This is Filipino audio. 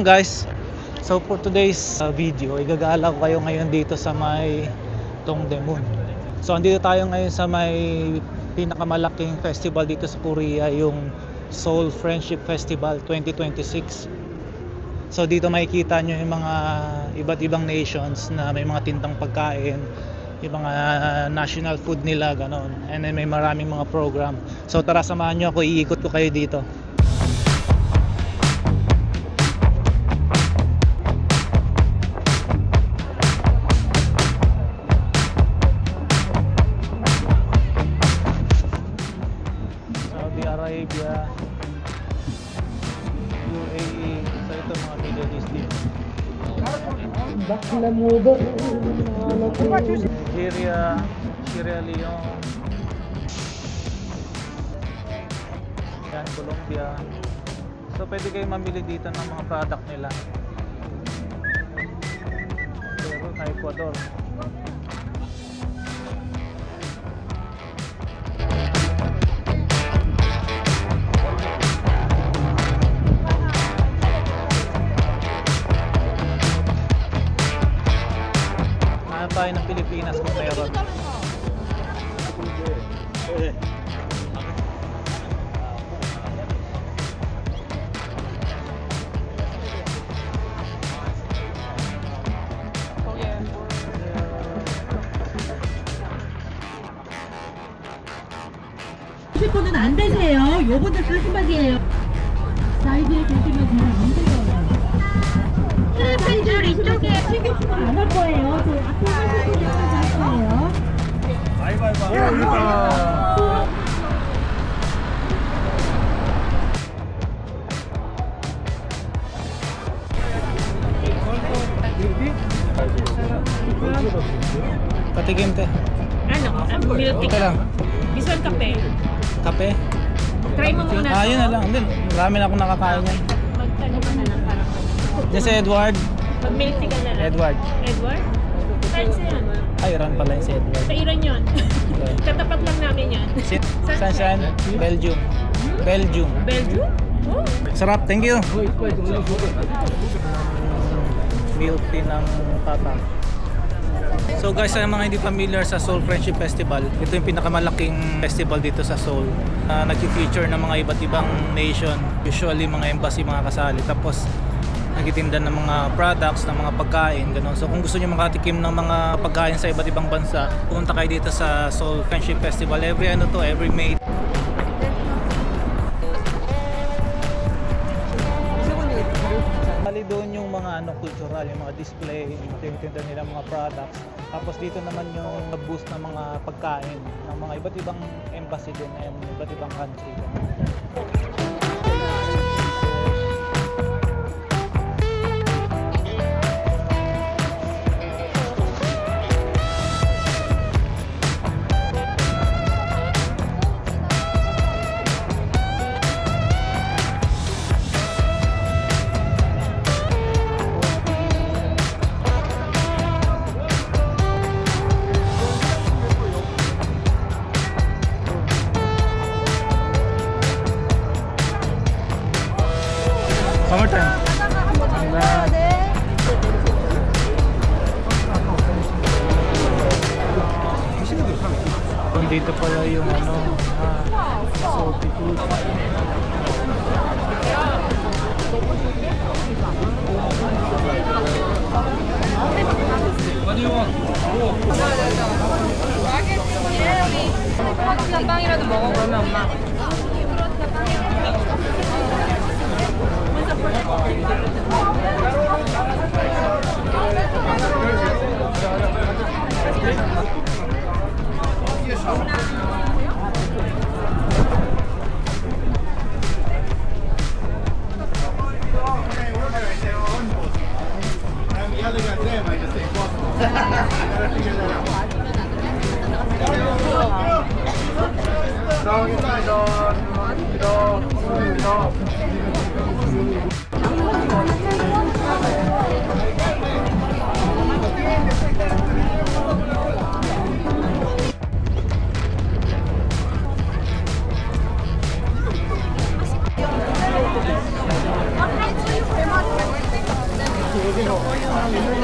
morning guys. So for today's video, igagala ko kayo ngayon dito sa may Dongdaemun. So andito tayo ngayon sa may pinakamalaking festival dito sa Korea, yung Seoul Friendship Festival 2026. So dito makikita nyo yung mga iba't ibang nations na may mga tindang pagkain, yung mga national food nila, ganon. And then may maraming mga program. So tara, samahan nyo ako, iikot ko kayo dito. Saudi Arabia, UAE, so ito mga Middle East dito. Nigeria, Sierra Leone, yan, Colombia. So pwede kayo mamili dito ng mga product nila. Pero sa Ecuador, tayo ng Pilipinas kung meron. 휴대폰은 안 되세요. 요분들 마지막이에요. 사이즈에 보시면 그냥 안 돼요. 줄 이쪽에 챙겨주면 안 할 거예요. 저 앞에 하실 분이 할 거예요. Patikim te. Ano? Milk tea. Ito lang. This one kape. Kape? Try mo muna. Yun na lang. Hindi, marami na akong nakakain yan. Magkano ka na lang parang. Yes, Edward. Mag-milk tea ka na lang. Edward. Edward? Saan yan? Ay, Iran pala yung si Edward. Sa Iran yun. Katapat lang namin yan. Saan siya? Belgium. Belgium. Belgium? Oh. Sarap, thank you. Milk tea ng tata. So guys, sa mga hindi familiar sa Seoul Friendship Festival, ito yung pinakamalaking festival dito sa Seoul. Nag-feature ng mga iba't ibang nation, usually mga embassy, mga kasali. Tapos nagtitinda ng mga products, ng mga pagkain, gano'n. So kung gusto niyo makatikim ng mga pagkain sa iba't ibang bansa, pumunta kayo dito sa Seoul Friendship Festival. Every May. Bali doon yung mga cultural, yung mga display, yung tinitinda nila mga products. Tapos dito naman yung boost ng mga pagkain ng mga iba't ibang embassy din and iba't ibang country. One more time. Dito pala yung salty food. What do you want? 프로틴 빵이라도 먹어 그러면 엄마. Ano